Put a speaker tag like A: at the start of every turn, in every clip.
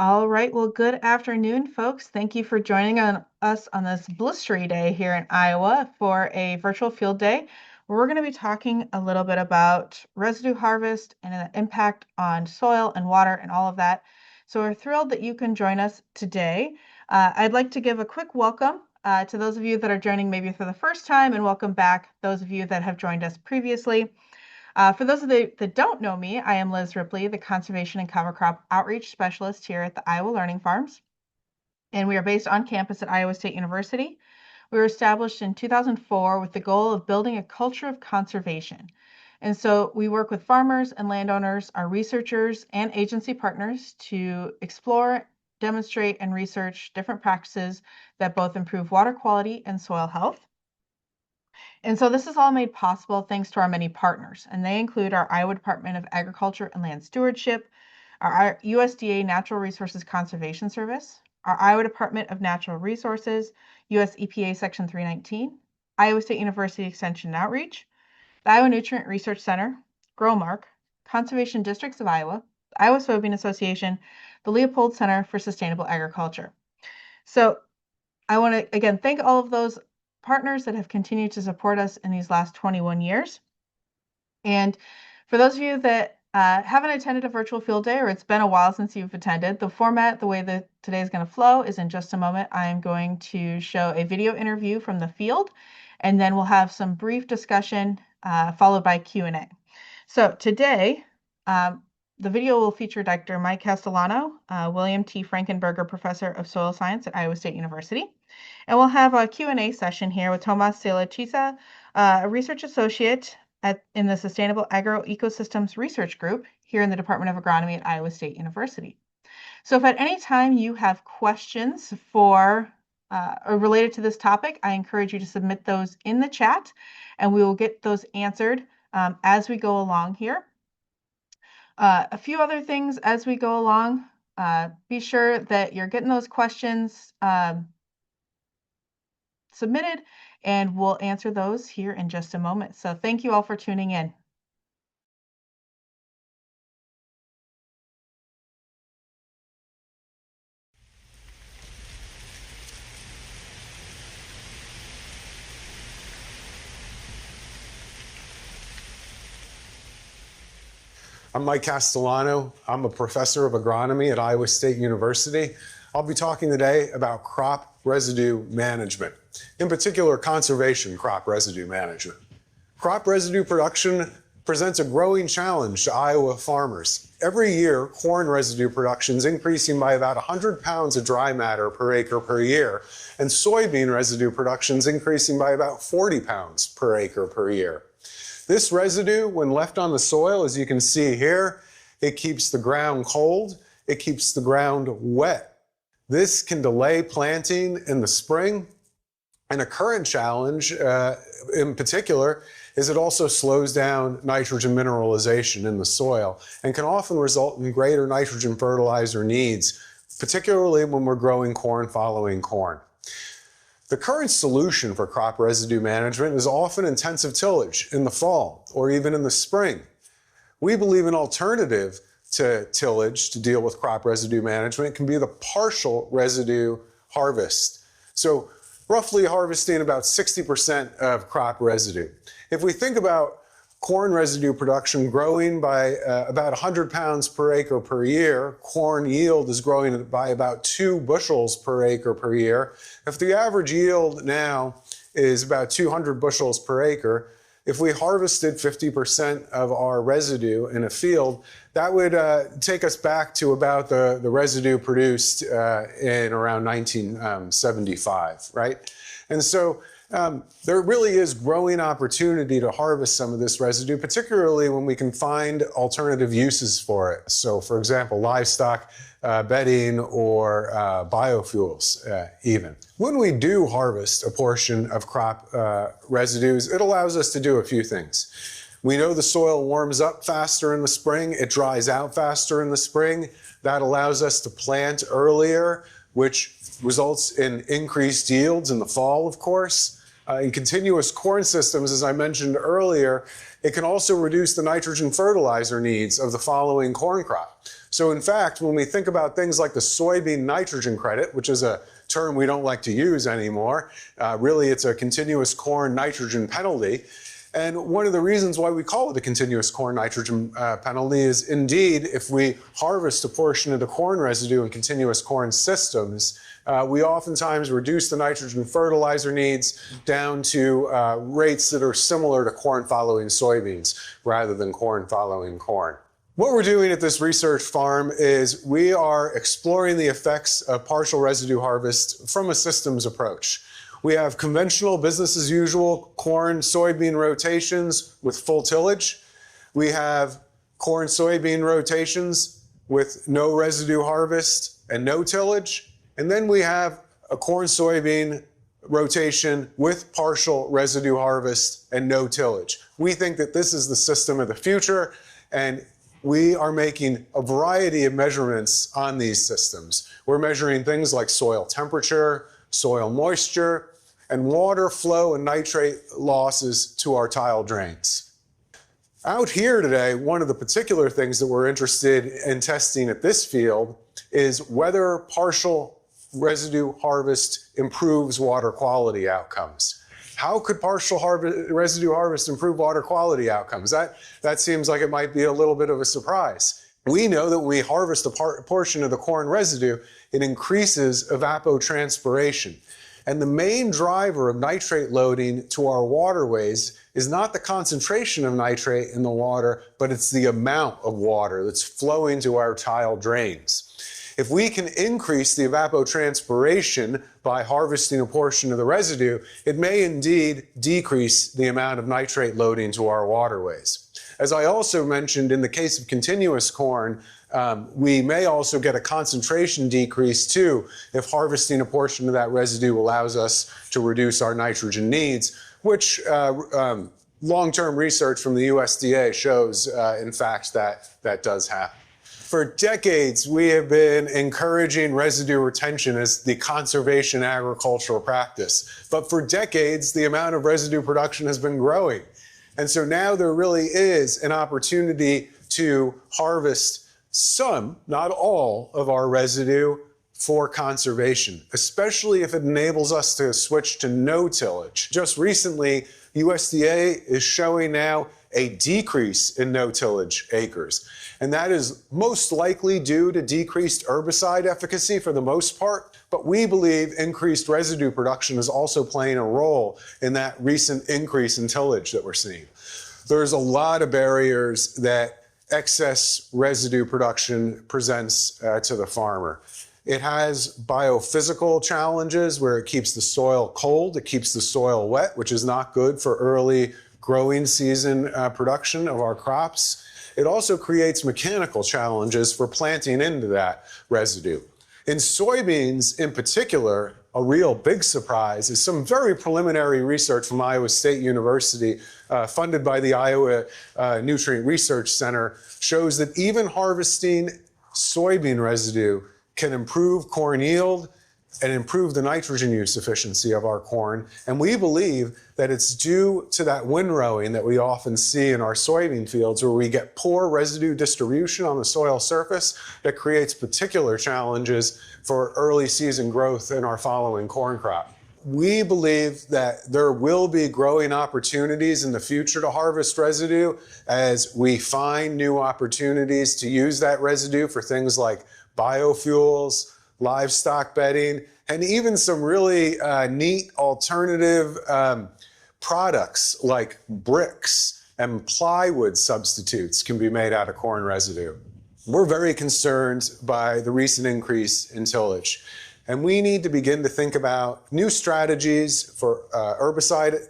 A: All right. Well, good afternoon, folks. Thank you for joining us on this blistery day here in Iowa for a virtual field day where we're going to be talking a little bit about residue harvest and the impact on soil and water and all of that. So we're thrilled that you can join us today. I'd like to give a quick welcome to those of you that are joining maybe for the first time, and welcome back those of you that have joined us previously. For those of you that don't know me, I am Liz Ripley, the Conservation and Cover Crop Outreach Specialist here at the Iowa Learning Farms, and we are based on campus at Iowa State University. We were established in 2004 with the goal of building a culture of conservation. And so we work with farmers and landowners, our researchers, and agency partners to explore, demonstrate, and research different practices that both improve water quality and soil health. And so this is all made possible thanks to our many partners, and they include our Iowa Department of Agriculture and Land Stewardship, our USDA Natural Resources Conservation Service, our Iowa Department of Natural Resources, US EPA Section 319, Iowa State University Extension and Outreach, the Iowa Nutrient Research Center, GrowMark, Conservation Districts of Iowa, the Iowa Soybean Association, the Leopold Center for Sustainable Agriculture. So I want to, again, thank all of those partners that have continued to support us in these last 21 years. And for those of you that haven't attended a virtual field day, or it's been a while since you've attended, the format, the way that today is going to flow is in just a moment. I'm going to show a video interview from the field, and then we'll have some brief discussion followed by Q&A. So today, the video will feature Dr. Mike Castellano, William T. Frankenberger Professor of Soil Science at Iowa State University. And we'll have a Q&A session here with Tomas Selachisa, a research associate in the Sustainable Agroecosystems Research Group here in the Department of Agronomy at Iowa State University. So if at any time you have questions for or related to this topic, I encourage you to submit those in the chat, and we will get those answered as we go along here. A few other things as we go along. Be sure that you're getting those questions submitted, and we'll answer those here in just a moment. So thank you all for tuning in.
B: I'm Mike Castellano. I'm a professor of agronomy at Iowa State University. I'll be talking today about crop residue management, in particular conservation crop residue management. Crop residue production presents a growing challenge to Iowa farmers. Every year, corn residue production is increasing by about 100 pounds of dry matter per acre per year, and soybean residue production is increasing by about 40 pounds per acre per year. This residue, when left on the soil, as you can see here, it keeps the ground cold, it keeps the ground wet. This can delay planting in the spring, and a current challenge in particular is it also slows down nitrogen mineralization in the soil and can often result in greater nitrogen fertilizer needs, particularly when we're growing corn following corn. The current solution for crop residue management is often intensive tillage in the fall or even in the spring. We believe an alternative to tillage to deal with crop residue management can be the partial residue harvest. So roughly harvesting about 60% of crop residue. If we think about corn residue production growing by about 100 pounds per acre per year, corn yield is growing by about 2 bushels per acre per year. If the average yield now is about 200 bushels per acre, if we harvested 50% of our residue in a field, that would take us back to about the residue produced in around 1975, right? And so there really is growing opportunity to harvest some of this residue, particularly when we can find alternative uses for it. So, for example, livestock bedding or biofuels even. When we do harvest a portion of crop residues, it allows us to do a few things. We know the soil warms up faster in the spring, it dries out faster in the spring. That allows us to plant earlier, which results in increased yields in the fall, of course. In continuous corn systems, as I mentioned earlier, it can also reduce the nitrogen fertilizer needs of the following corn crop. So in fact, when we think about things like the soybean nitrogen credit, which is a term we don't like to use anymore, really it's a continuous corn nitrogen penalty. And one of the reasons why we call it a continuous corn nitrogen penalty is indeed, if we harvest a portion of the corn residue in continuous corn systems, we oftentimes reduce the nitrogen fertilizer needs down to rates that are similar to corn following soybeans rather than corn following corn. What we're doing at this research farm is we are exploring the effects of partial residue harvest from a systems approach. We have conventional business as usual corn soybean rotations with full tillage. We have corn soybean rotations with no residue harvest and no tillage. And then we have a corn soybean rotation with partial residue harvest and no tillage. We think that this is the system of the future, and we are making a variety of measurements on these systems. We're measuring things like soil temperature, soil moisture, and water flow and nitrate losses to our tile drains. Out here today, one of the particular things that we're interested in testing at this field is whether partial residue harvest improves water quality outcomes. How could partial residue harvest improve water quality outcomes? That seems like it might be a little bit of a surprise. We know that when we harvest a portion of the corn residue, it increases evapotranspiration. And the main driver of nitrate loading to our waterways is not the concentration of nitrate in the water, but it's the amount of water that's flowing to our tile drains. If we can increase the evapotranspiration by harvesting a portion of the residue, it may indeed decrease the amount of nitrate loading to our waterways. As I also mentioned, in the case of continuous corn, we may also get a concentration decrease too if harvesting a portion of that residue allows us to reduce our nitrogen needs, which long-term research from the USDA shows, in fact, that does happen. For decades, we have been encouraging residue retention as the conservation agricultural practice. But for decades, the amount of residue production has been growing. And so now there really is an opportunity to harvest some, not all, of our residue for conservation, especially if it enables us to switch to no tillage. Just recently, USDA is showing now a decrease in no tillage acres. And that is most likely due to decreased herbicide efficacy for the most part, but we believe increased residue production is also playing a role in that recent increase in tillage that we're seeing. There's a lot of barriers that excess residue production presents to the farmer. It has biophysical challenges where it keeps the soil cold, it keeps the soil wet, which is not good for early growing season production of our crops. It also creates mechanical challenges for planting into that residue. In soybeans in particular, a real big surprise is some very preliminary research from Iowa State University, funded by the Iowa Nutrient Research Center, shows that even harvesting soybean residue can improve corn yield and improve the nitrogen use efficiency of our corn. And we believe that it's due to that windrowing that we often see in our soybean fields, where we get poor residue distribution on the soil surface that creates particular challenges for early season growth in our following corn crop. We believe that there will be growing opportunities in the future to harvest residue as we find new opportunities to use that residue for things like biofuels, livestock bedding, and even some really neat alternative products like bricks and plywood substitutes can be made out of corn residue. We're very concerned by the recent increase in tillage, and we need to begin to think about new strategies for herbicide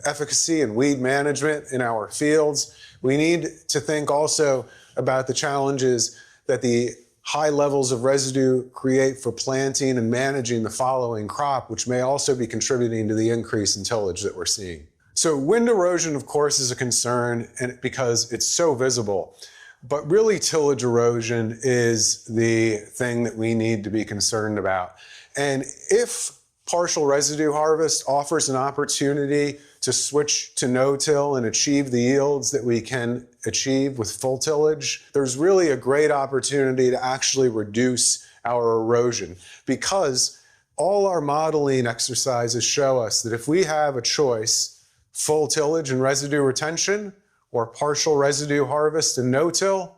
B: efficacy and weed management in our fields. We need to think also about the challenges that the high levels of residue create for planting and managing the following crop, which may also be contributing to the increase in tillage that we're seeing. So wind erosion, of course, is a concern because it's so visible. But really, tillage erosion is the thing that we need to be concerned about. And if partial residue harvest offers an opportunity to switch to no-till and achieve the yields that we can achieve with full tillage, there's really a great opportunity to actually reduce our erosion, because all our modeling exercises show us that if we have a choice, full tillage and residue retention or partial residue harvest and no-till,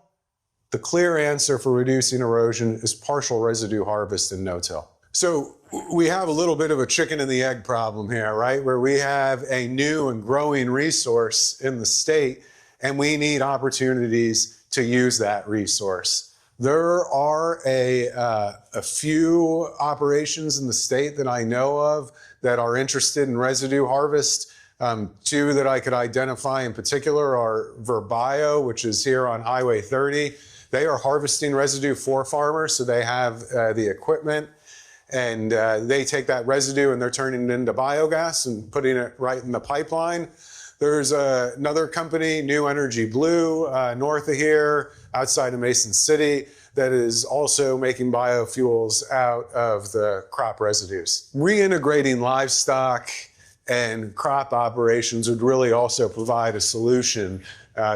B: the clear answer for reducing erosion is partial residue harvest and no-till. So we have a little bit of a chicken and the egg problem here, right? Where we have a new and growing resource in the state, and we need opportunities to use that resource. There are a few operations in the state that I know of that are interested in residue harvest. Two that I could identify in particular are Verbio, which is here on Highway 30. They are harvesting residue for farmers, so they have the equipment, and they take that residue and they're turning it into biogas and putting it right in the pipeline. There's another company, New Energy Blue, north of here, outside of Mason City, that is also making biofuels out of the crop residues. Reintegrating livestock and crop operations would really also provide a solution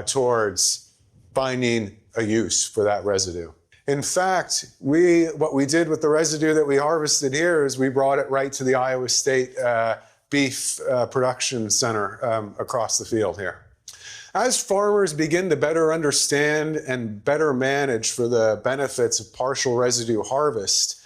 B: towards finding a use for that residue. In fact, what we did with the residue that we harvested here is we brought it right to the Iowa State Beef Production Center across the field here. As farmers begin to better understand and better manage for the benefits of partial residue harvest,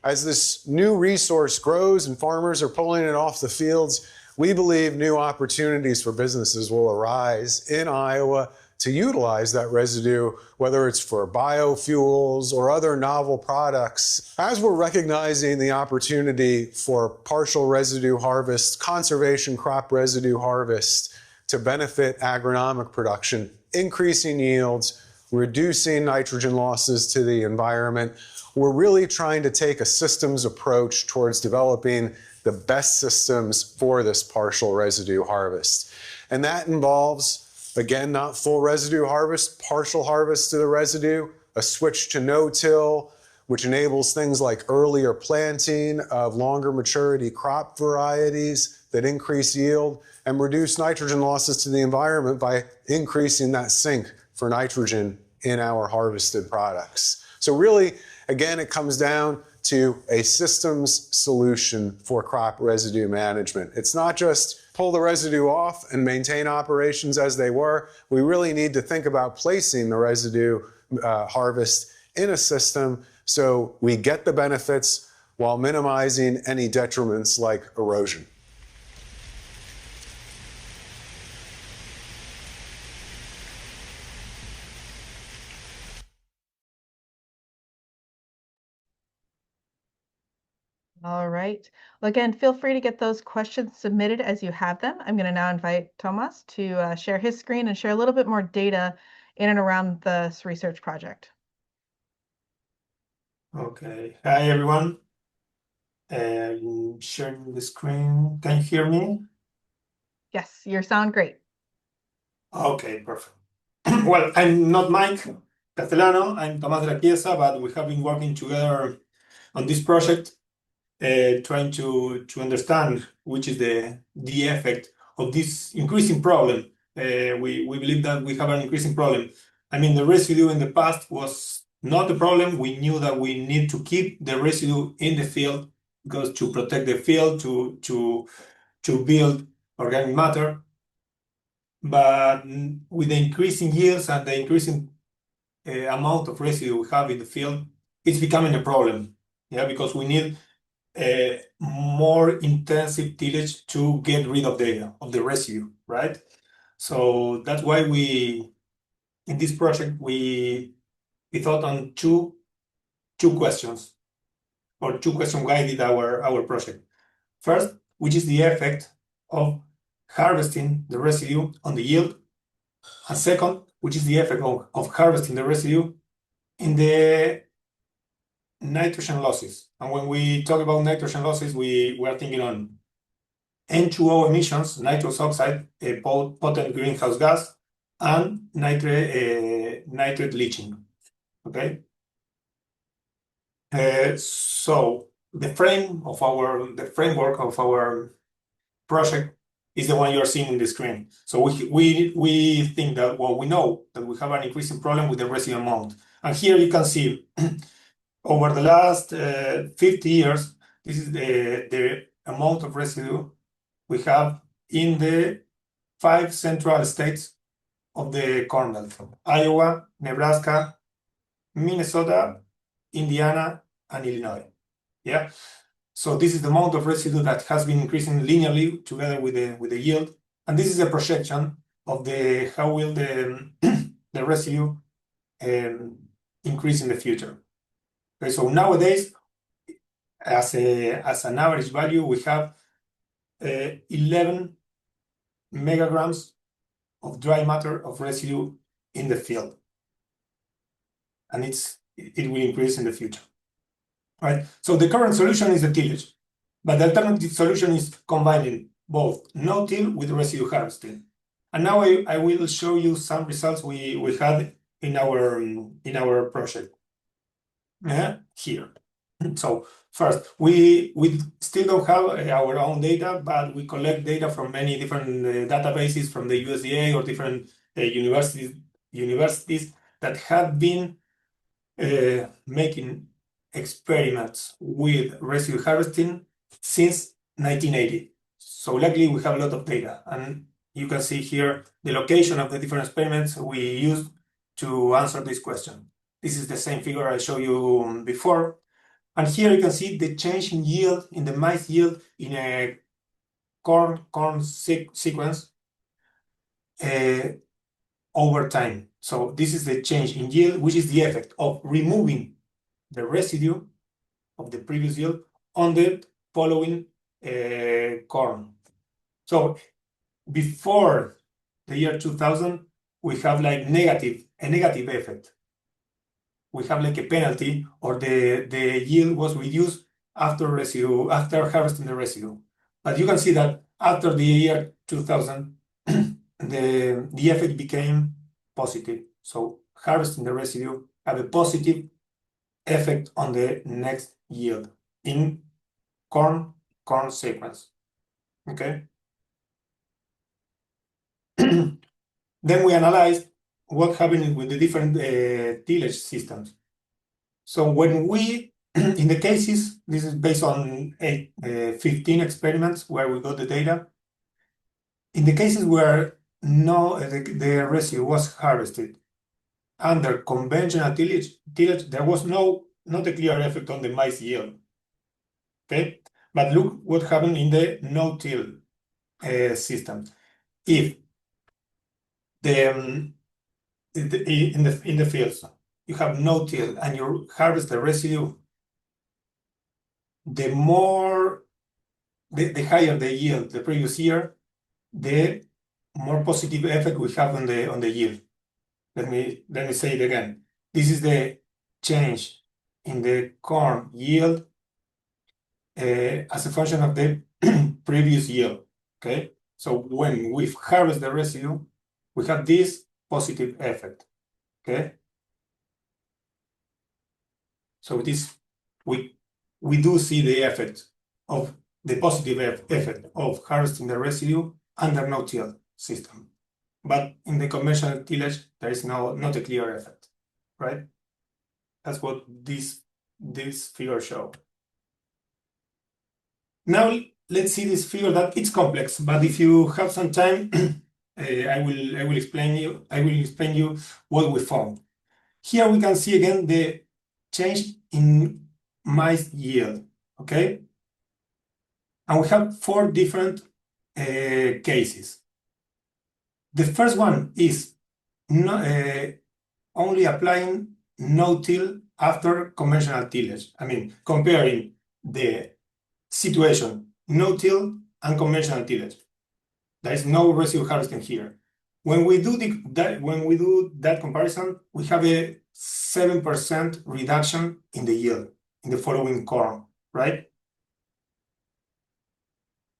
B: as this new resource grows and farmers are pulling it off the fields, we believe new opportunities for businesses will arise in Iowa to utilize that residue, whether it's for biofuels or other novel products. As we're recognizing the opportunity for partial residue harvest, conservation crop residue harvest to benefit agronomic production, increasing yields, reducing nitrogen losses to the environment, we're really trying to take a systems approach towards developing the best systems for this partial residue harvest. And that involves, again, not full residue harvest, partial harvest of the residue, a switch to no-till, which enables things like earlier planting of longer maturity crop varieties that increase yield and reduce nitrogen losses to the environment by increasing that sink for nitrogen in our harvested products. So really, again, it comes down to a systems solution for crop residue management. It's not just pull the residue off and maintain operations as they were. We really need to think about placing the residue harvest in a system so we get the benefits while minimizing any detriments like erosion.
A: All right. Well, again, feel free to get those questions submitted as you have them. I'm going to now invite Tomas to share his screen and share a little bit more data in and around this research project.
C: Okay. Hi, everyone. I'm sharing the screen. Can you hear me?
A: Yes, you sound great.
C: Okay, perfect. Well, I'm not Mike Castellano. I'm Tomás de la Chiesa, but we have been working together on this project, trying to understand which is the effect of this increasing problem. We believe that we have an increasing problem. I mean, the residue in the past was not a problem. We knew that we need to keep the residue in the field because to protect the field, to build organic matter. But with the increasing yields and the increasing amount of residue we have in the field, it's becoming a problem. Yeah, because we need more intensive tillage to get rid of the residue, right? So that's why in this project we thought on two questions, or two questions guided our project. First, which is the effect of harvesting the residue on the yield, and second, which is the effect of harvesting the residue in the nitrogen losses. And when we talk about nitrogen losses, we are thinking on N2O emissions, nitrous oxide, a potent greenhouse gas, and nitrate leaching. Okay. So the framework of our project is the one you're seeing in the screen. So we think that, well, we know that we have an increasing problem with the residue amount. And here you can see over the last 50 years, this is the amount of residue we have in the 5 central states of the Corn Belt: Iowa, Nebraska, Minnesota, Indiana, and Illinois. Yeah. So this is the amount of residue that has been increasing linearly together with the yield, and this is a projection of how will the the residue increase in the future. Okay, so nowadays, as an average value, we have 11 megagrams of dry matter of residue in the field, and it will increase in the future. Right. So the current solution is the tillage, but the alternative solution is combining both no-till with residue harvesting. And now I will show you some results we had in our project. Here. So first, we still don't have our own data, but we collect data from many different databases from the USDA or different universities that have been making experiments with residue harvesting since 1980. So luckily we have a lot of data, and you can see here the location of the different experiments we used to answer this question. This is the same figure I showed you before. And here you can see the change in yield, in the maize yield in a corn sequence over time. So this is the change in yield, which is the effect of removing the residue of the previous yield on the following corn. So before the year 2000, we have like a negative effect. We have like a penalty, or the yield was reduced after harvesting the residue. But you can see that after the year 2000, the effect became positive. So harvesting the residue have a positive effect on the next yield in corn sequence. Okay. Then we analyzed what happened with the different tillage systems. So when we, in the cases, this is based on 15 experiments where we got the data. In the cases where the residue was harvested under conventional tillage, there was not a clear effect on the maize yield. Okay, but look what happened in the no-till system. If in the fields you have no-till and you harvest the residue, the higher the yield the previous year, the more positive effect we have on the yield. Let me say it again. This is the change in the corn yield as a function of the previous yield. Okay, so when we harvest the residue, we have this positive effect. Okay, so this we do see the effect of the positive effect of harvesting the residue under no-till system. But in the conventional tillage, there is not a clear effect, right? That's what this figure shows. Now let's see this figure that it's complex, but if you have some time, I will explain you what we found. Here we can see again the change in maize yield. Okay, and we have 4 different cases. The first one is only applying no-till after conventional tillage. I mean, comparing the situation no-till and conventional tillage. There is no residue harvesting here. When we do that comparison, we have a 7% reduction in the yield in the following corn, right?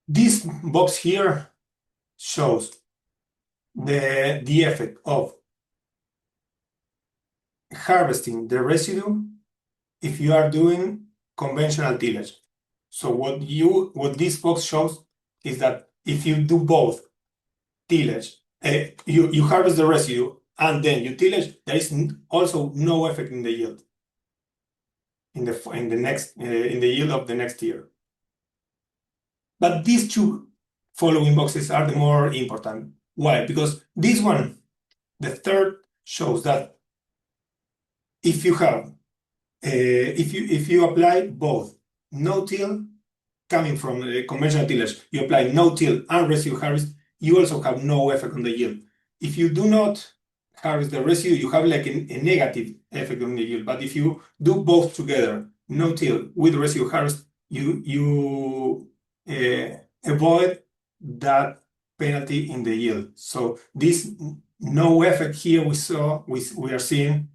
C: This box here shows the effect of harvesting the residue if you are doing conventional tillage. So what this box shows is that if you do both tillage, you harvest the residue and then you tillage, there is also no effect in the yield in the yield of the next year. But these two following boxes are the more important. Why? Because this one, the third, shows that if you have if you apply both no-till coming from conventional tillage, you apply no-till and residue harvest, you also have no effect on the yield. If you do not harvest the residue, you have like a negative effect on the yield. But if you do both together, no-till with residue harvest, you avoid that penalty in the yield. So this no effect here we are seeing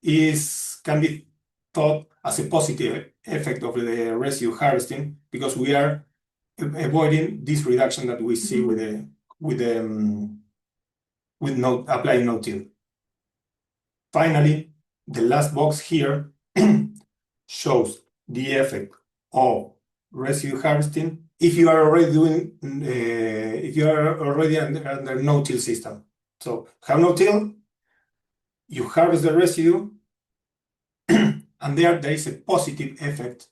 C: can be thought as a positive effect of the residue harvesting, because we are avoiding this reduction that we see with applying no-till. Finally, the last box here shows the effect of residue harvesting if you are already under no-till system. So have no-till, you harvest the residue, and there is a positive effect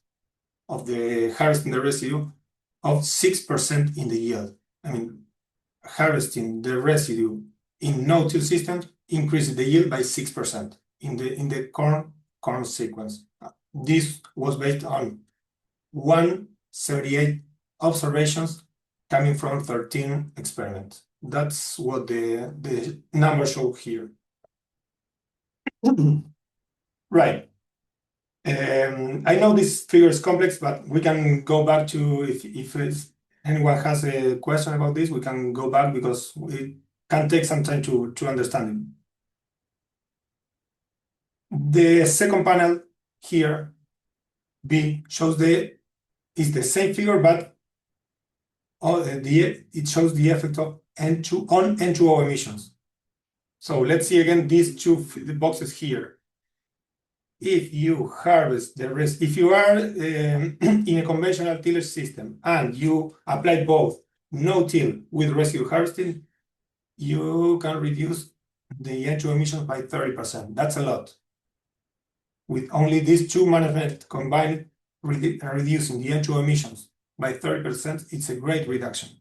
C: of the harvesting the residue of 6% in the yield. I mean, harvesting the residue in no-till systems increases the yield by 6% in the corn sequence. This was based on 178 observations coming from 13 experiments. That's what the numbers show here. Right. I know this figure is complex, but we can go back to, if anyone has a question about this, we can go back because it can take some time to understand it. The second panel here, B, shows is the same figure, but it shows the effect of on N2O emissions. So let's see again these two boxes here. If you harvest if you are in a conventional tillage system and you apply both no-till with residue harvesting, you can reduce the N2O emissions by 30%. That's a lot. With only these two management combined, reducing the N2O emissions by 30%, it's a great reduction.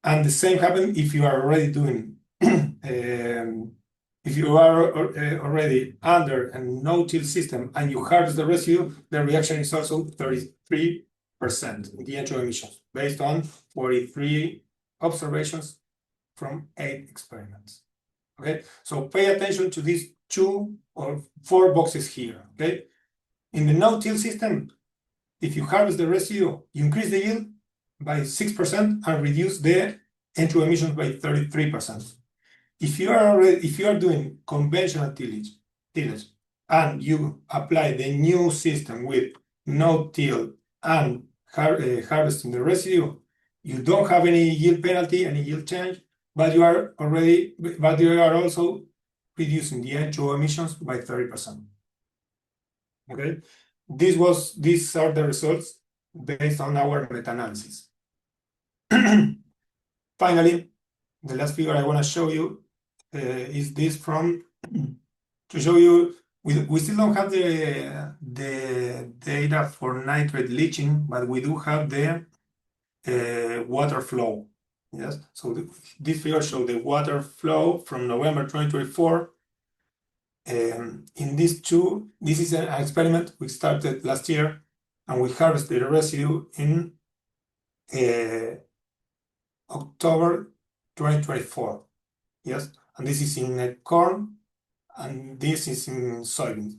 C: And the same happens if you are already doing if you are already under a no-till system and you harvest the residue, the reaction is also 33% in the N2O emissions, based on 43 observations from 8 experiments. Okay, so pay attention to these 2 or 4 boxes here. Okay, in the no-till system, if you harvest the residue, you increase the yield by 6% and reduce the N2O emissions by 33%. If you are doing conventional tillage and you apply the new system with no-till and harvesting the residue, you don't have any yield penalty, any yield change, but you are also reducing the N2O emissions by 30%. Okay, these are the results based on our meta-analysis. Finally, the last figure I want to show you is this to show you we still don't have the data for nitrate leaching, but we do have the water flow. Yes, so this figure shows the water flow from November 2024. In these two, this is an experiment we started last year, and we harvested the residue in October 2024. Yes, and this is in corn, and this is in soybeans.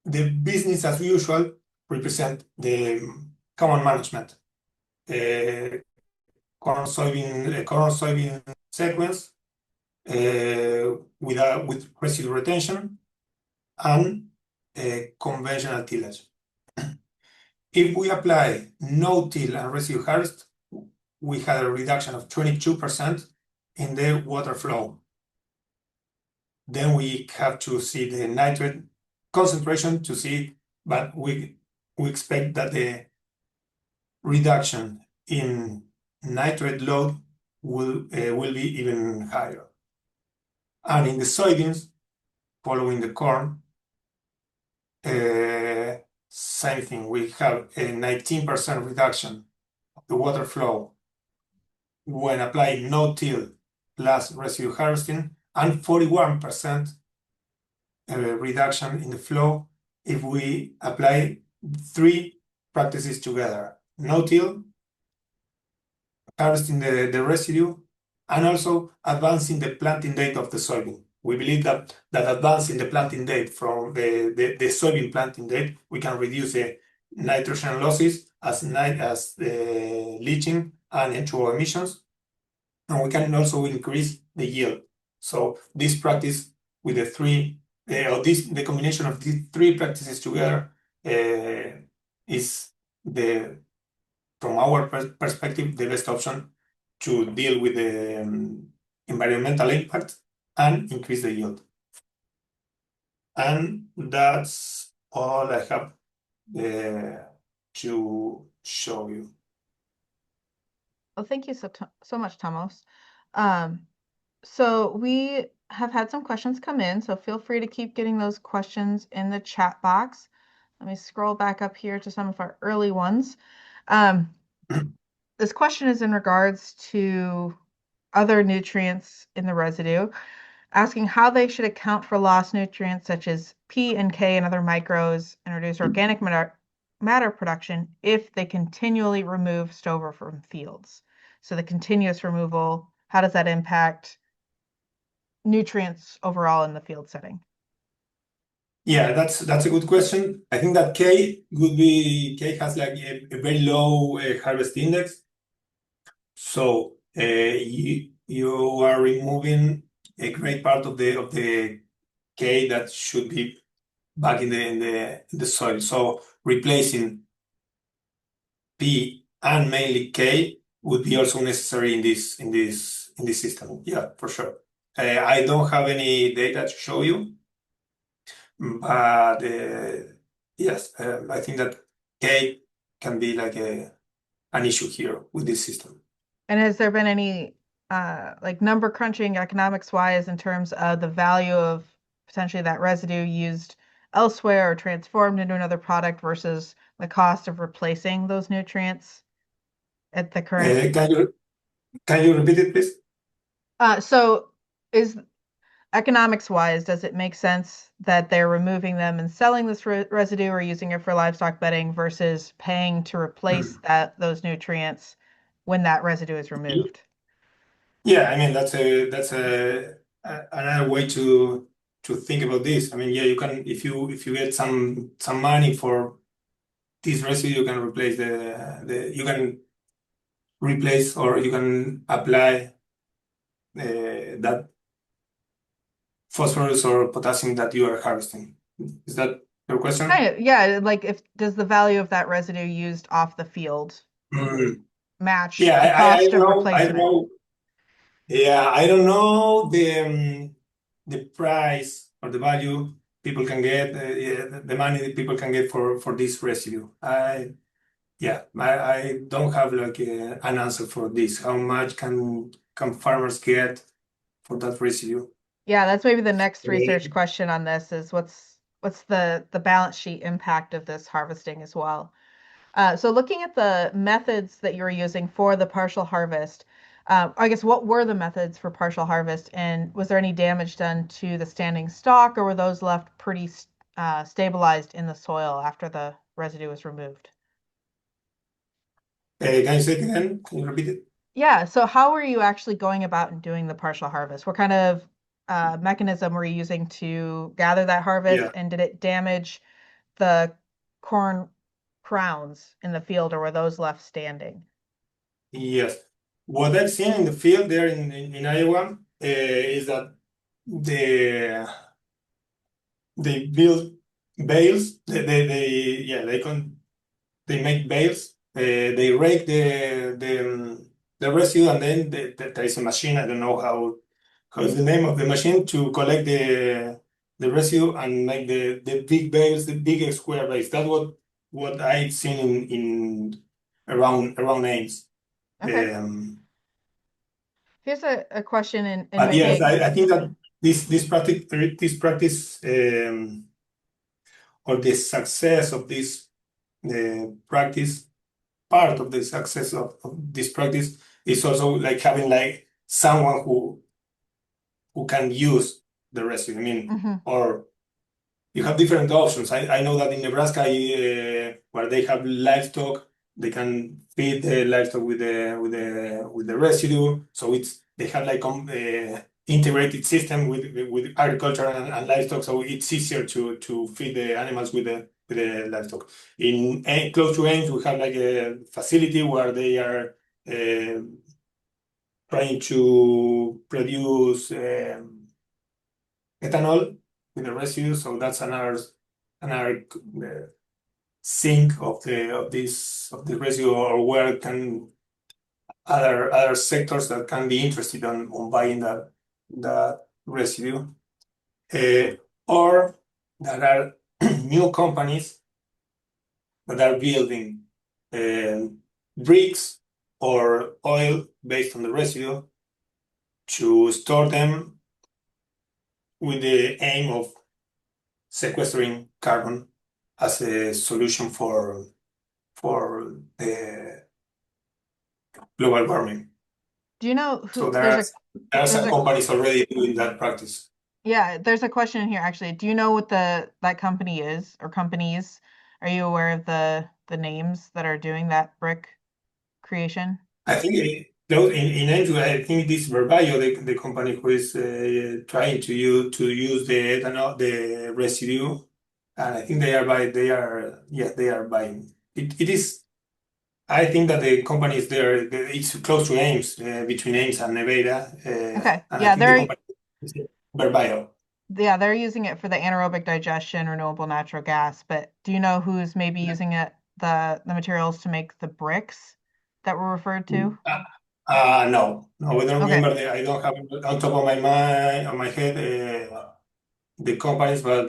C: The business as usual represent the common management. Corn soybean sequence with residue retention and conventional tillage. If we apply no-till and residue harvest, we had a reduction of 22% in the water flow. Then we have to see the nitrate concentration to see, but we expect that the reduction in nitrate load will be even higher. And in the soybeans, following the corn, same thing. We have a 19% reduction of the water flow when applying no-till plus residue harvesting, and 41% reduction in the flow if we apply three practices together: no-till, harvesting the residue, and also advancing the planting date of the soybean. We believe that advancing the planting date from the soybean planting date, we can reduce the nitrogen losses as the leaching and H2O emissions, and we can also increase the yield. So this practice with the combination of these three practices together is from our perspective, the best option to deal with the environmental impact and increase the yield. And that's all I have to show you.
A: Well, thank you so much, Thomas. So we have had some questions come in, so feel free to keep getting those questions in the chat box. Let me scroll back up here to some of our early ones. This question is in regards to other nutrients in the residue, asking how they should account for lost nutrients such as P and K and other micros and reduce organic matter production if they continually remove stover from fields. So the continuous removal, how does that impact nutrients overall in the field setting?
C: Yeah, that's a good question. I think that K has like a very low harvest index. So you are removing a great part of the K that should be back in the soil. So replacing P and mainly K would be also necessary in this system. Yeah, for sure. I don't have any data to show you, but yes, I think that K can be like an issue here with this system.
A: And has there been any like number crunching economics wise in terms of the value of potentially that residue used elsewhere or transformed into another product versus the cost of replacing those nutrients at the current?
C: Can you repeat it, please?
A: So is economics wise, does it make sense that they're removing them and selling this residue or using it for livestock bedding versus paying to replace those nutrients when that residue is removed?
C: Yeah, I mean that's another way to think about this. I mean, yeah, you can if you get some money for this residue, you can replace you can replace or you can apply that phosphorus or potassium that you are harvesting. Is that your question?
A: Yeah. Like does the value of that residue used off the field match
C: Yeah,
A: the cost of
C: I
A: replacing it?
C: know. Yeah, I don't know the price or the value people can get, the money that people can get for this residue. I don't have like an answer for this. How much can farmers get for that residue?
A: Yeah, that's maybe the next research
C: Yeah.
A: question on this is what's the balance sheet impact of this harvesting as well. So looking at the methods that you were using for the partial harvest, I guess what were the methods for partial harvest, and was there any damage done to the standing stock, or were those left pretty stabilized in the soil after the residue was removed?
C: Can you say it again? Can you repeat it?
A: Yeah, so how were you actually going about and doing the partial harvest? What kind of mechanism were you using to gather that harvest,
C: Yeah.
A: and did it damage the corn crowns in the field, or were those left standing?
C: Yes. What I've seen in the field there in Iowa is that the they build bales. They make bales. They rake the residue, and then there is a machine. I don't know how is the name of the machine to collect the residue and make the big bales, the big square bales. That's what I've seen in around names.
A: Okay. Here's a question in
C: But
A: my
C: yes,
A: big.
C: I think that this practice or the success of this practice, part of the success of this practice is also like having like someone who can use the residue. I mean,
A: Mhm.
C: or you have different options. I know that in Nebraska, where they have livestock, they can feed the livestock with the residue. So they have like integrated system with agriculture and livestock. So it's easier to feed the animals with the livestock. Close to Ames, we have like a facility where they are trying to produce ethanol with the residue. So that's another sink of the residue, or where can other sectors that can be interested on buying that residue, uh, or there are new companies that are building bricks or oil based on the residue to store them with the aim of sequestering carbon as a solution for the global warming.
A: Do you know
C: So
A: who?
C: there are
A: There's
C: some
A: a
C: companies already doing that practice.
A: yeah. There's a question in here actually. Do you know what that company is or companies? Are you aware of the names that are doing that brick creation?
C: I think in Andrew, I think this Verbio, the company who is trying to use the ethanol, the residue, and I think they are buying. It is. I think that the company is there. It's close to Ames, between Ames and Nevada,
A: Okay.
C: and I
A: Yeah,
C: think the company is Verbio.
A: they're using it for the anaerobic digestion, renewable natural gas. But do you know who's maybe using it the materials to make the bricks that were referred to?
C: No, I don't
A: Okay.
C: remember. I don't have it on top of my mind, on my head, the companies, but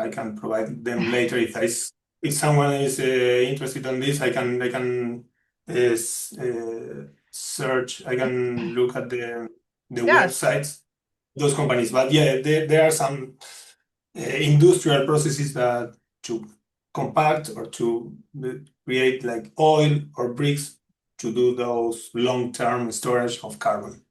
C: I can provide them later if someone is interested in this. I can search. I can look at the
A: Yeah.
C: websites those companies. But yeah, there are some industrial processes that to compact or to create like oil or bricks to do those long-term storage of carbon.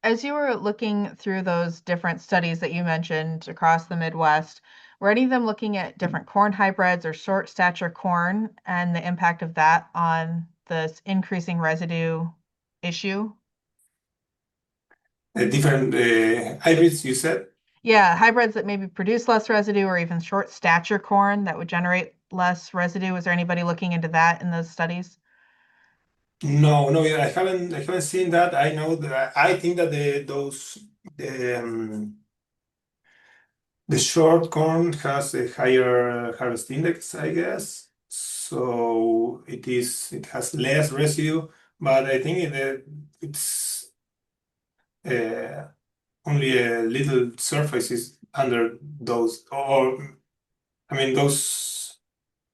A: As you were looking through those different studies that you mentioned across the Midwest, were any of them looking at different corn hybrids or short stature corn and the impact of that on this increasing residue issue?
C: Different hybrids, you said?
A: Yeah, hybrids that maybe produce less residue or even short stature corn that would generate less residue. Was there anybody looking into that in those studies?
C: No, no, I haven't seen that. I know that I think that the, um, the short corn has a higher harvest index, I guess. So it has less residue, but I think it's uh, only a little surface is under those, or I mean those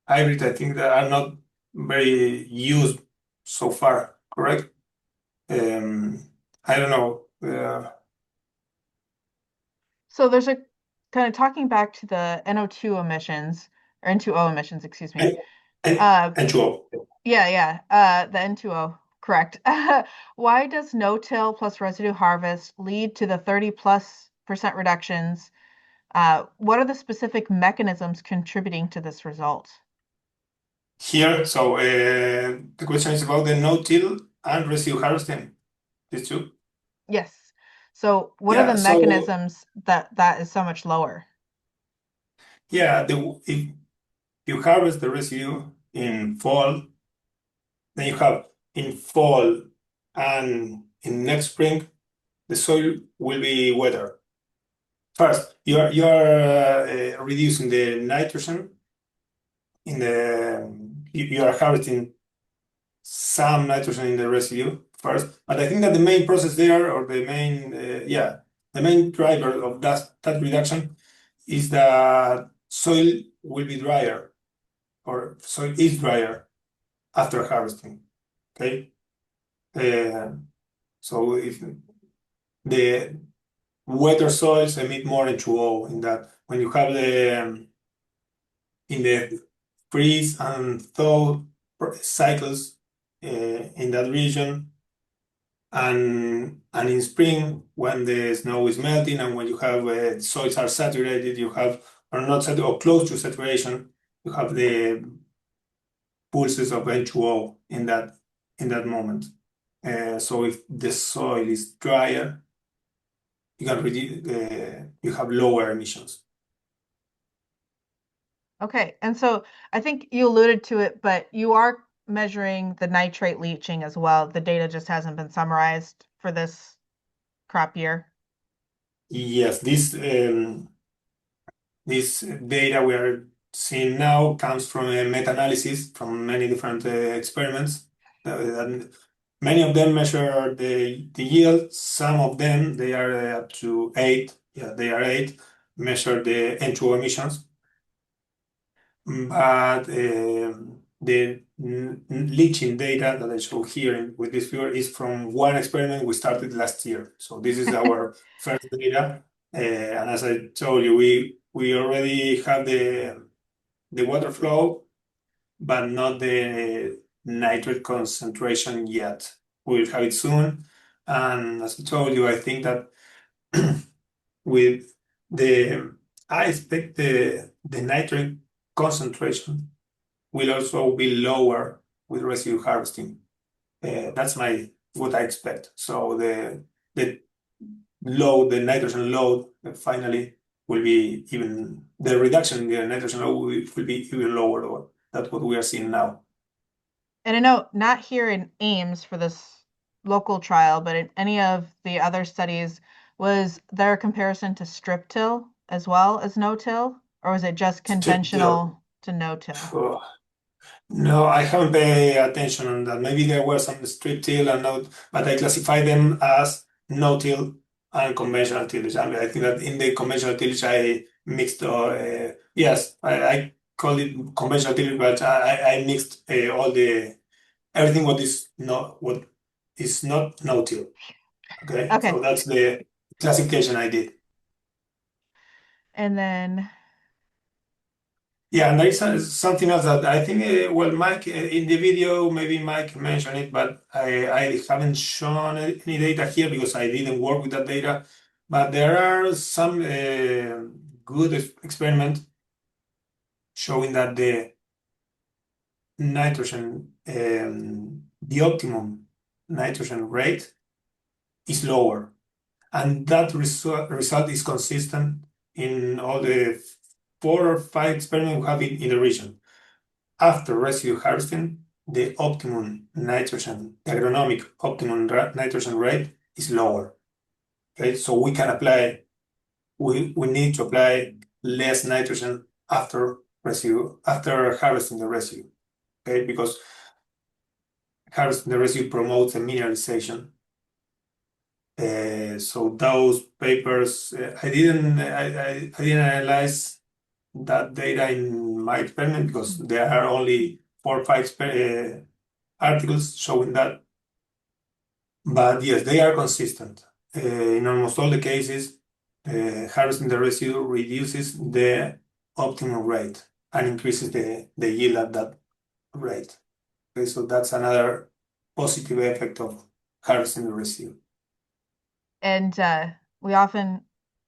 C: hybrids. I think that are not very used so far. Correct? Um, I don't know.
A: So there's a kind of talking back to the NO2 emissions or N2O emissions, excuse me.
C: and and
A: Uh,
C: and 12.
A: yeah, the N2O, correct. Why does no-till plus residue harvest lead to the 30+% reductions? What are the specific mechanisms contributing to this result?
C: Here, so the question is about the no-till and residue harvesting. These two.
A: Yes. So what are the
C: Yeah. So
A: mechanisms that is so much lower?
C: yeah, if you harvest the residue in fall, then you have in fall and in next spring, the soil will be wetter. First, you are reducing the nitrogen in you are harvesting some nitrogen in the residue first. But I think that the main process there, or the main driver of that reduction is that soil will be drier, or soil is drier. after harvesting. Okay, so if the wetter soils emit more H2O in that when you have in the freeze and thaw cycles in that region, and in spring when the snow is melting and when you have soils are saturated, you have or not sat or close to saturation, you have the pulses of H2O in that moment. So if the soil is drier, you can reduce, you have lower emissions.
A: Okay, and so I think you alluded to it, but you are measuring the nitrate leaching as well. The data just hasn't been summarized for this crop year.
C: Yes, this data we are seeing now comes from a meta-analysis from many different experiments. And many of them measure the yield. Some of them, they are up to 8. Yeah, they are 8, measure the N2O emissions. But the leaching data that I show here with this figure is from one experiment we started last year. So this is our first data. And as I told you, we already have the water flow, but not the nitrate concentration yet. We'll have it soon. And as I told you, I think that with I expect the nitrate concentration will also be lower with residue harvesting. That's what I expect. So the the nitrogen load finally will be even the reduction in the nitrogen load will be even lower. That's what we are seeing now.
A: And I know not here in Ames for this local trial, but in any of the other studies, was there a comparison to strip till as well as no till, or was it just
C: Still,
A: conventional to no till?
C: no, I haven't paid attention on that. Maybe there were some strip till and no, but I classify them as no till and conventional tillage. I mean, I think that in the conventional tillage I mixed, yes, I call it conventional tillage, but I mixed all the everything what is not no till. Okay,
A: Okay.
C: so that's the classification I did.
A: And then,
C: Yeah, and there is something else that I think, well, Mike, in the video, maybe Mike mentioned it, but I haven't shown any data here because I didn't work with that data. But there are some good experiments showing that the nitrogen, the optimum nitrogen rate is lower. And that result is consistent in all the 4 or 5 experiments we have in the region. After residue harvesting, the optimum nitrogen, the agronomic optimum nitrogen rate is lower. Okay, so we can apply, we need to apply less nitrogen after harvesting the residue. Okay, because harvesting the residue promotes a mineralization. So those papers, I didn't analyze that data in my experiment because there are only 4 or 5 articles showing that. But yes, they are consistent. In almost all the cases, harvesting the residue reduces the optimum rate and increases the yield at that rate. Okay, so that's another positive effect of harvesting the residue.
A: and we often,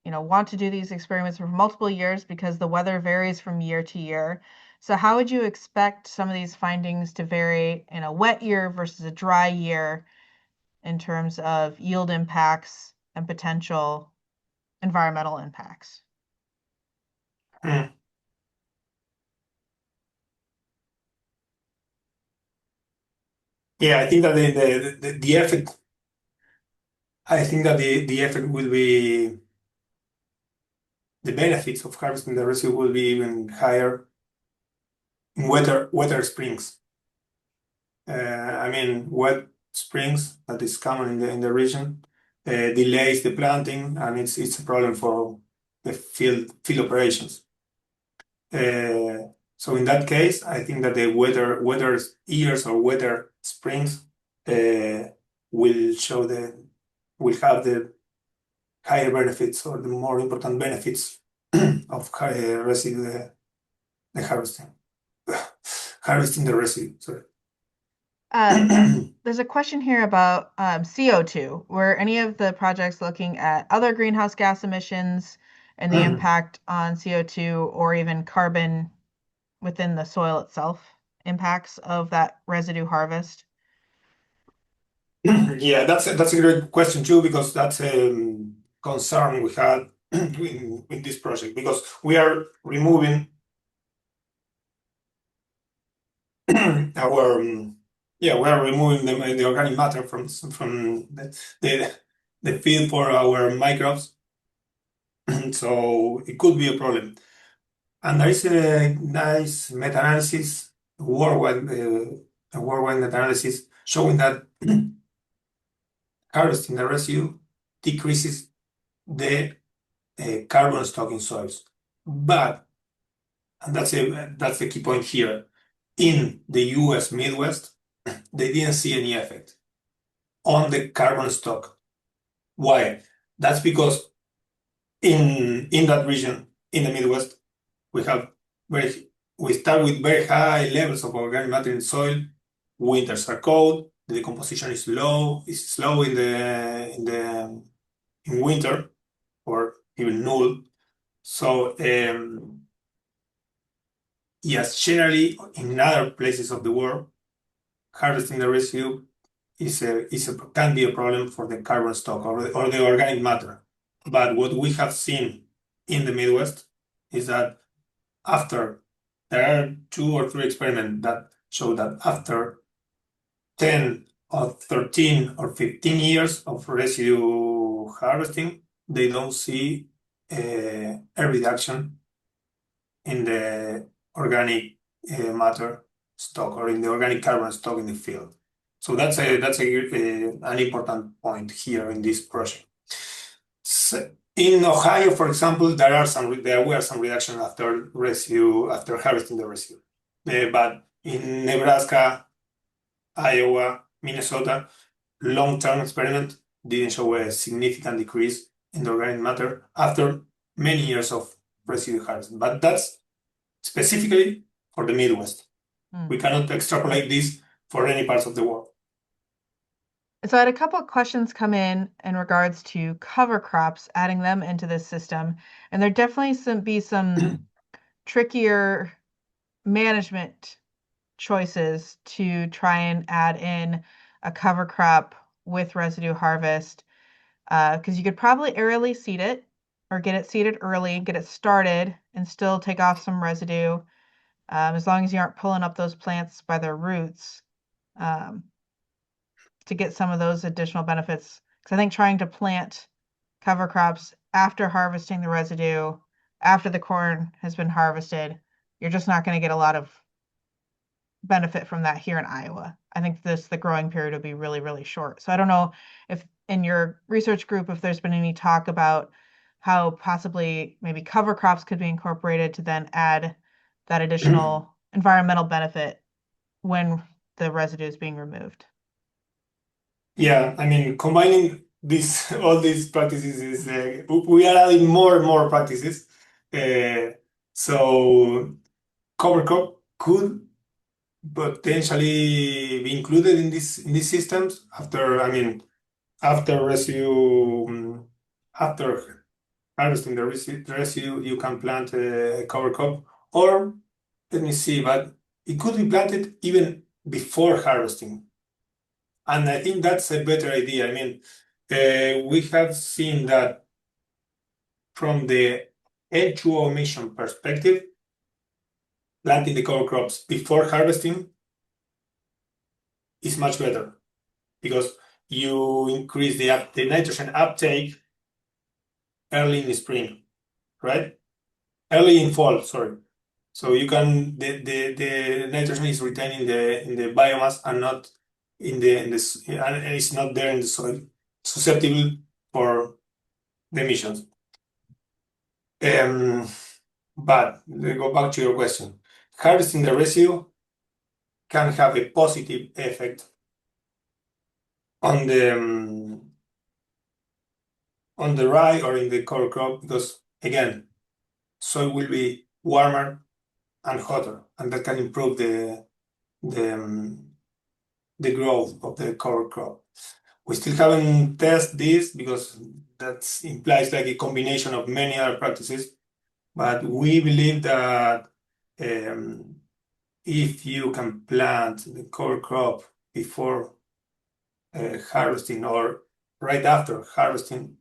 A: want to do these experiments for multiple years because the weather varies from year to year. So how would you expect some of these findings to vary in a wet year versus a dry year in terms of yield impacts and potential environmental impacts?
C: Hmm. Yeah, I think that the effect. I think that the effect will be the benefits of harvesting the residue will be even higher in wetter springs. I mean, wet springs that is common in the region delays the planting, and it's a problem for the field operations. So in that case, I think that the weather years or weather springs will have the higher benefits or the more important benefits of residue the harvesting harvesting the residue. Sorry.
A: There's a question here about CO2. Were any of the projects looking at other greenhouse gas emissions and the impact on CO2 or even carbon within the soil itself, impacts of that residue harvest?
C: Yeah, that's a great question too, because that's a concern we had with this project, because we are removing our we are removing the organic matter from the feed for our microbes, so it could be a problem. And there is a nice meta-analysis, a worldwide meta-analysis showing that harvesting the residue decreases the carbon stock in soils. But, and that's the key point here, in the US Midwest, they didn't see any effect on the carbon stock. Why? That's because in that region, in the Midwest, we start with very high levels of organic matter in soil. Winters are cold, the decomposition is slow in winter, or even null. So yes, generally in other places of the world, harvesting the residue can be a problem for the carbon stock or the organic matter. But what we have seen in the Midwest is that there are 2 or 3 experiments that show that after 10 or 13 or 15 years of residue harvesting, they don't see a reduction in the organic matter stock or in the organic carbon stock in the field. So that's an important point here in this project. So in Ohio, for example, there were some reduction after harvesting the residue. But in Nebraska, Iowa, Minnesota, long-term experiment didn't show a significant decrease in the organic matter after many years of residue harvesting. But that's specifically for the Midwest. We cannot extrapolate this for any parts of the world.
A: So I had a couple of questions come in regards to cover crops, adding them into this system. And there definitely be some trickier management choices to try and add in a cover crop with residue harvest. Because you could probably aerially seed it or get it seeded early, get it started, and still take off some residue, as long as you aren't pulling up those plants by their roots, to get some of those additional benefits. Because I think trying to plant cover crops after harvesting the residue, after the corn has been harvested, you're just not going to get a lot of benefit from that here in Iowa. I think the growing period will be really, really short. So I don't know if in your research group, if there's been any talk about how possibly maybe cover crops could be incorporated to then add that additional environmental benefit when the residue is being removed.
C: Yeah, I mean, combining all these practices is we are adding more and more practices. So cover crop could potentially be included in these systems after residue after harvesting the residue, you can plant a cover crop, or let me see, but it could be planted even before harvesting. And I think that's a better idea. I mean, we have seen that from the H2O emission perspective, planting the cover crops before harvesting is much better, because you increase the nitrogen uptake early in the spring, right? Early in fall, sorry. So you can the nitrogen is retained in the biomass and not and it's not there in the soil, susceptible for the emissions. But go back to your question. harvesting the residue can have a positive effect on the rye or in the cover crop because again, soil will be warmer and hotter, and that can improve the um, the growth of the cover crop. We still haven't tested this because that implies like a combination of many other practices, but we believe that um, if you can plant the cover crop before harvesting or right after harvesting,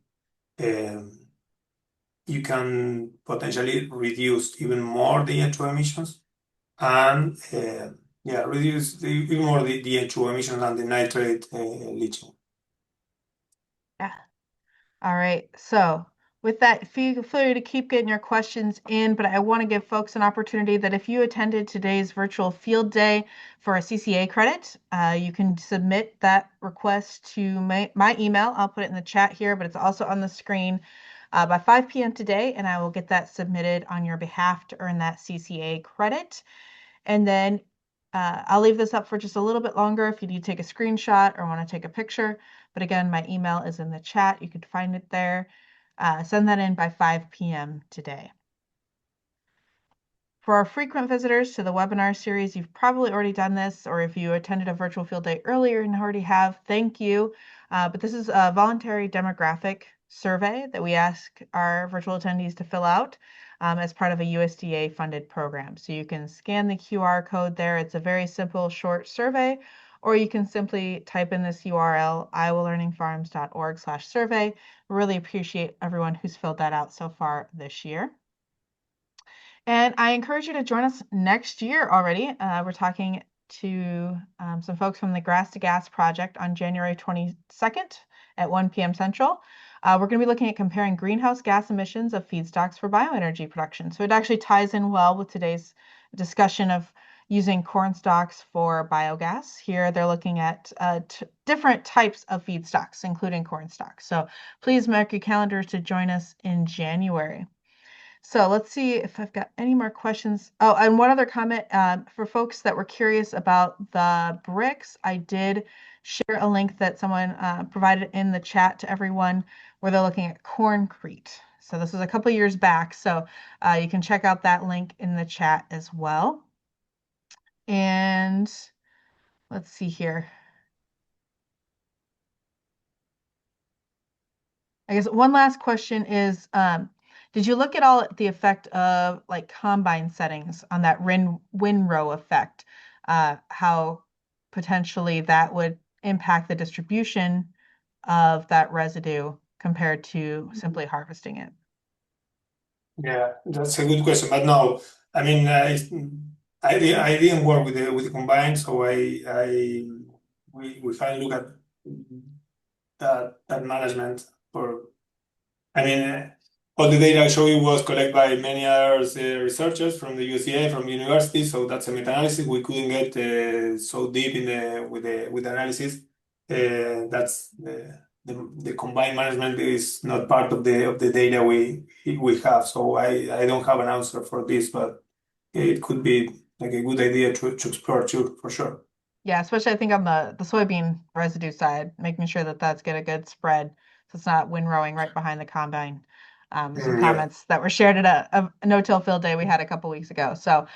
C: um, you can potentially reduce even more the N2 emissions and reduce even more the N2 emissions and the nitrate leaching.
A: Yeah. All right. So with that, feel free to keep getting your questions in, but I want to give folks an opportunity that if you attended today's virtual field day for a CCA credit, you can submit that request to my email. I'll put it in the chat here, but it's also on the screen by 5 p.m. today, and I will get that submitted on your behalf to earn that CCA credit. And then I'll leave this up for just a little bit longer if you need to take a screenshot or want to take a picture. But again, my email is in the chat. You could find it there. Send that in by 5 p.m. today. For our frequent visitors to the webinar series, you've probably already done this, or if you attended a virtual field day earlier and already have, thank you. But this is a voluntary demographic survey that we ask our virtual attendees to fill out as part of a USDA funded program. So you can scan the QR code there. It's a very simple, short survey, or you can simply type in this URL, iowalearningfarms.org/survey. Really appreciate everyone who's filled that out so far this year. And I encourage you to join us next year already. We're talking to some folks from the Grass to Gas project on January 22nd at 1 p.m. Central. We're going to be looking at comparing greenhouse gas emissions of feedstocks for bioenergy production. So it actually ties in well with today's discussion of using corn stalks for biogas. Here they're looking at different types of feedstocks, including corn stalks. So please mark your calendars to join us in January. So let's see if I've got any more questions. Oh, and one other comment for folks that were curious about the bricks, I did share a link that someone provided in the chat to everyone where they're looking at corncrete. So this was a couple years back. So you can check out that link in the chat as well. And let's see here. I guess one last question is, did you look at all the effect of like combine settings on that windrow effect? How potentially that would impact the distribution of that residue compared to simply harvesting it?
C: Yeah, that's a good question, but no, I mean, I didn't work with the combine, so we can look at that management for. I mean, all the data I showed you was collected by many other researchers from the USDA, from the university, so that's a meta-analysis. We couldn't get so deep in with the analysis. That's the combined management is not part of the data we have. So I don't have an answer for this, but it could be like a good idea to explore too, for sure.
A: Yeah, especially I think on the soybean residue side, making sure that that's get a good spread so it's not windrowing right behind the combine. Some
C: Yeah.
A: comments that were shared at a no-till field day we had a couple weeks ago. So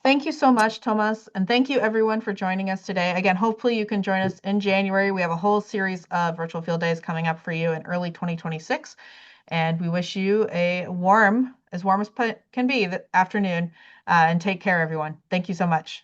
A: thank you so much, Thomas, and thank you everyone for joining us today. Again, hopefully you can join us in January. We have a whole series of virtual field days coming up for you in early 2026, and we wish you a warm, as warm as can be, the afternoon, and take care, everyone. Thank you so much.